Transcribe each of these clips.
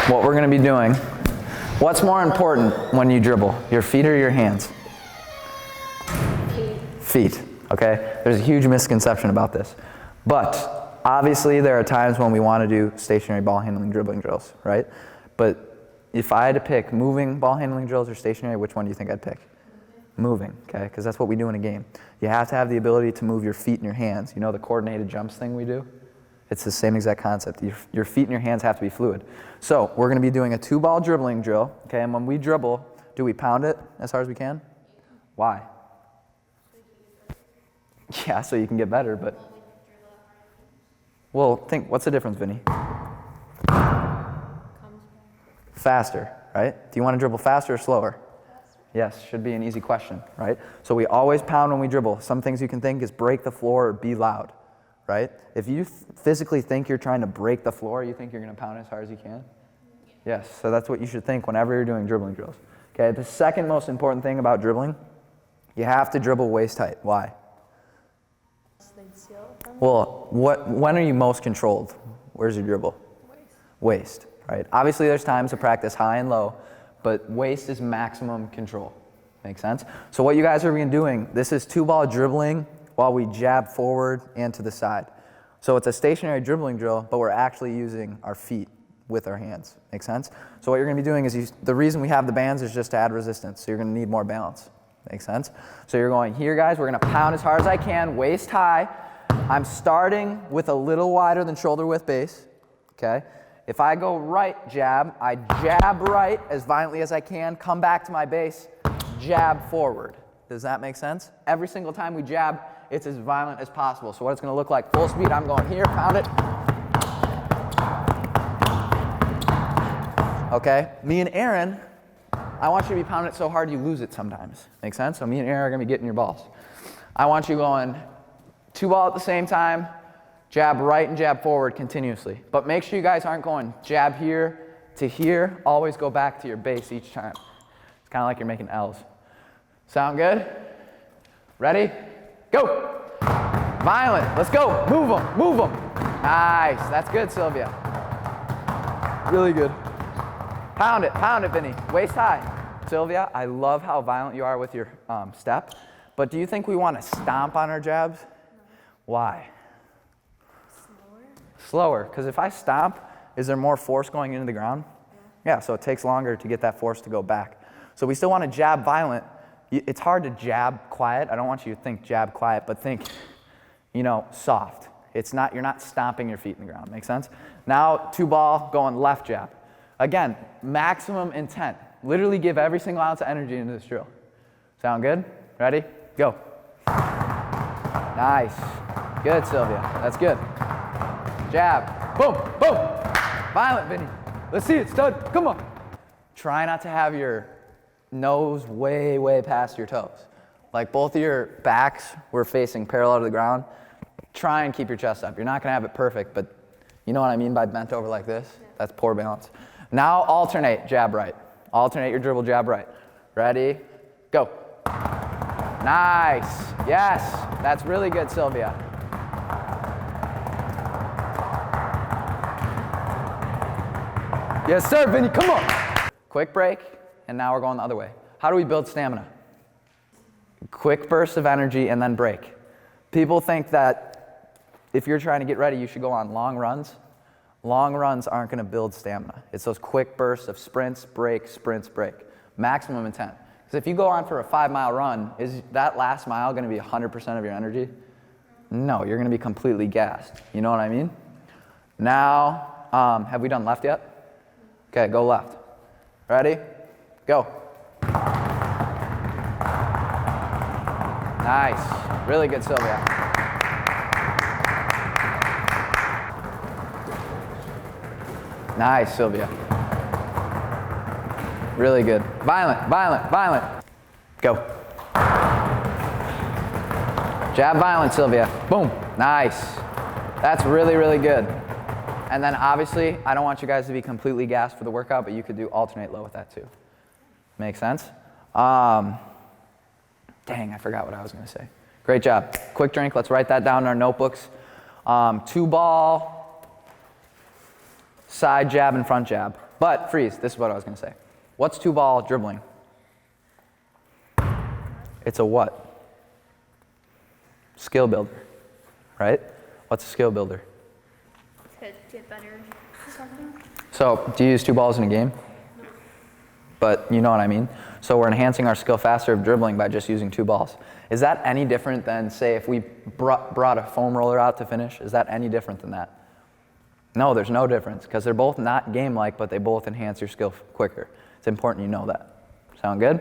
what we're going to be doing, what's more important when you dribble, your feet or your hands? Feet, okay? There's a huge misconception about this. But obviously there are times when we want to do stationary ball handling dribbling drills, right? But if I had to pick moving ball handling drills or stationary, which one do you think I'd pick? Moving, okay? Because that's what we do in a game. You have to have the ability to move your feet and your hands. You know the coordinated jumps thing we do? It's the same exact concept. Your feet and your hands have to be fluid. So we're going to be doing a 2-ball dribbling drill, okay? And when we dribble, do we pound it as hard as we can? Why? Yeah, so you can get better, but... Well, think, what's the difference, Vinny? Faster, right? Do you want to dribble faster or slower? Yes, should be an easy question, right? So we always pound when we dribble. Some things you can think is break the floor or be loud, right? If you physically think you're trying to break the floor, you think you're going to pound as hard as you can? Yes, so that's what you should think whenever you're doing dribbling drills. Okay, the second most important thing about dribbling, you have to dribble waist height. Why? Well, when are you most controlled? Where's your dribble? Waist, right? Obviously there's times to practice high and low, but waist is maximum control. Make sense? So what you guys are going to be doing, this is 2-ball dribbling while we jab forward and to the side. So it's a stationary dribbling drill, but we're actually using our feet with our hands. Make sense? So what you're going to be doing is, the reason we have the bands is just to add resistance, so you're going to need more balance. Make sense? So you're going here, guys, we're going to pound as hard as I can, waist high. I'm starting with a little wider than shoulder width base, okay? If I go right jab, I jab right as violently as I can, come back to my base, jab forward. Does that make sense? Every single time we jab, it's as violent as possible. So what it's going to look like, full speed, I'm going here, pound it. Okay? Me and Aaron, I want you to be pounding it so hard you lose it sometimes. Make sense? So me and Aaron are going to be getting your balls. I want you going 2-ball at the same time, jab right and jab forward continuously. But make sure you guys aren't going jab here to here. Always go back to your base each time. It's kind of like you're making L's. Sound good? Ready? Go! Violent. Let's go. Move them. Move them. Nice. That's good, Sylvia. Really good. Pound it, Vinny. Waist high. Sylvia, I love how violent you are with your step. But do you think we want to stomp on our jabs? Why? Slower, because if I stomp, is there more force going into the ground? Yeah, so it takes longer to get that force to go back. So we still want to jab violent. It's hard to jab quiet. I don't want you to think jab quiet, but think, soft. You're not stomping your feet in the ground. Make sense? Now 2-ball, going left jab. Again, maximum intent. Literally give every single ounce of energy into this drill. Sound good? Ready? Go. Nice. Good, Sylvia. That's good. Jab. Boom, boom. Violent, Vinny. Let's see it, stud. Come on. Try not to have your nose way, way past your toes. Like both of your backs were facing parallel to the ground. Try and keep your chest up. You're not going to have it perfect, but you know what I mean by bent over like this? That's poor balance. Now alternate, jab right. Alternate your dribble, jab right. Ready? Go. Nice. Yes. That's really good, Sylvia. Yes, sir, Vinny, come on. Quick break, and now we're going the other way. How do we build stamina? Quick bursts of energy and then break. People think that if you're trying to get ready, you should go on long runs. Long runs aren't going to build stamina. It's those quick bursts of sprints, break. Maximum intent. Because if you go on for a 5-mile run, is that last mile going to be 100% of your energy? No, you're going to be completely gassed. You know what I mean? Now, have we done left yet? Okay, go left. Ready? Go. Nice. Really good, Sylvia. Nice, Sylvia. Really good. Violent, violent, violent. Go. Jab violent, Sylvia. Boom. Nice. That's really, really good. And then obviously, I don't want you guys to be completely gassed for the workout, but you could do alternate low with that too. Make sense? Dang, I forgot what I was going to say. Great job. Quick drink. Let's write that down in our notebooks. 2-ball, side jab and front jab. But freeze, this is what I was gonna say. What's 2-ball dribbling? It's a what? Skill builder, right? What's a skill builder? To get better or something? So, do you use 2 balls in a game? No. But you know what I mean? So we're enhancing our skill faster of dribbling by just using 2 balls. Is that any different than, say, if we brought a foam roller out to finish? Is that any different than that? No, there's no difference, because they're both not game-like, but they both enhance your skill quicker. It's important you know that. Sound good?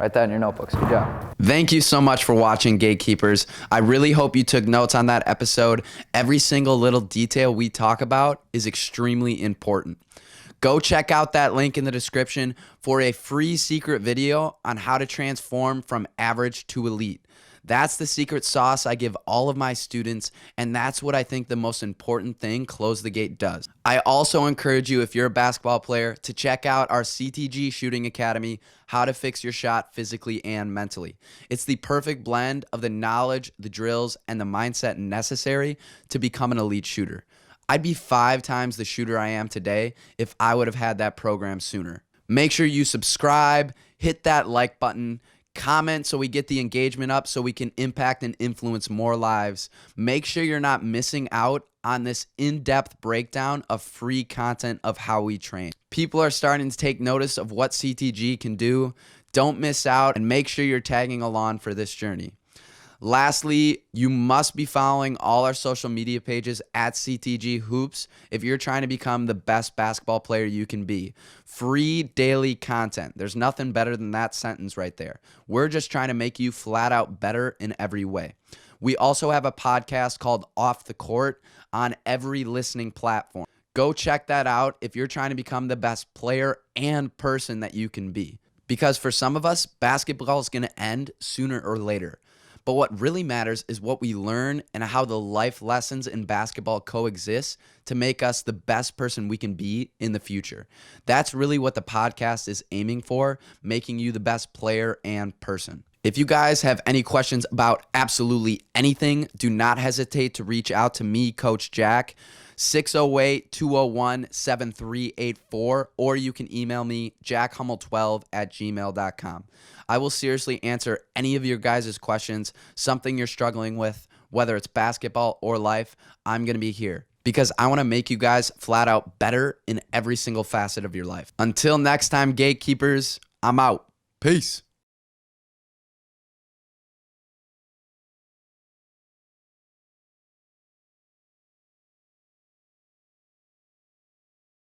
Write that in your notebooks. Good job. Thank you so much for watching, Gatekeepers. I really hope you took notes on that episode. Every single little detail we talk about is extremely important. Go check out that link in the description for a free secret video on how to transform from average to elite. That's the secret sauce I give all of my students, and that's what I think the most important thing Close the Gate does. I also encourage you, if you're a basketball player, to check out our CTG Shooting Academy, How to Fix Your Shot Physically and Mentally. It's the perfect blend of the knowledge, the drills, and the mindset necessary to become an elite shooter. I'd be 5 times the shooter I am today if I would have had that program sooner. Make sure you subscribe, hit that like button, comment so we get the engagement up so we can impact and influence more lives. Make sure you're not missing out on this in-depth breakdown of free content of how we train. People are starting to take notice of what CTG can do. Don't miss out, and make sure you're tagging along for this journey. Lastly, you must be following all our social media pages at CTG Hoops if you're trying to become the best basketball player you can be. Free daily content. There's nothing better than that sentence right there. We're just trying to make you flat out better in every way. We also have a podcast called Off the Court on every listening platform. Go check that out if you're trying to become the best player and person that you can be. Because for some of us, basketball is going to end sooner or later. But what really matters is what we learn and how the life lessons in basketball coexist to make us the best person we can be in the future. That's really what the podcast is aiming for, making you the best player and person. If you guys have any questions about absolutely anything, do not hesitate to reach out to me, Coach Jack, 608-201-7384, or you can email me, jackhummel12@gmail.com. I will seriously answer any of your guys' questions, something you're struggling with, whether it's basketball or life. I'm going to be here because I want to make you guys flat out better in every single facet of your life. Until next time, Gatekeepers, I'm out. Peace.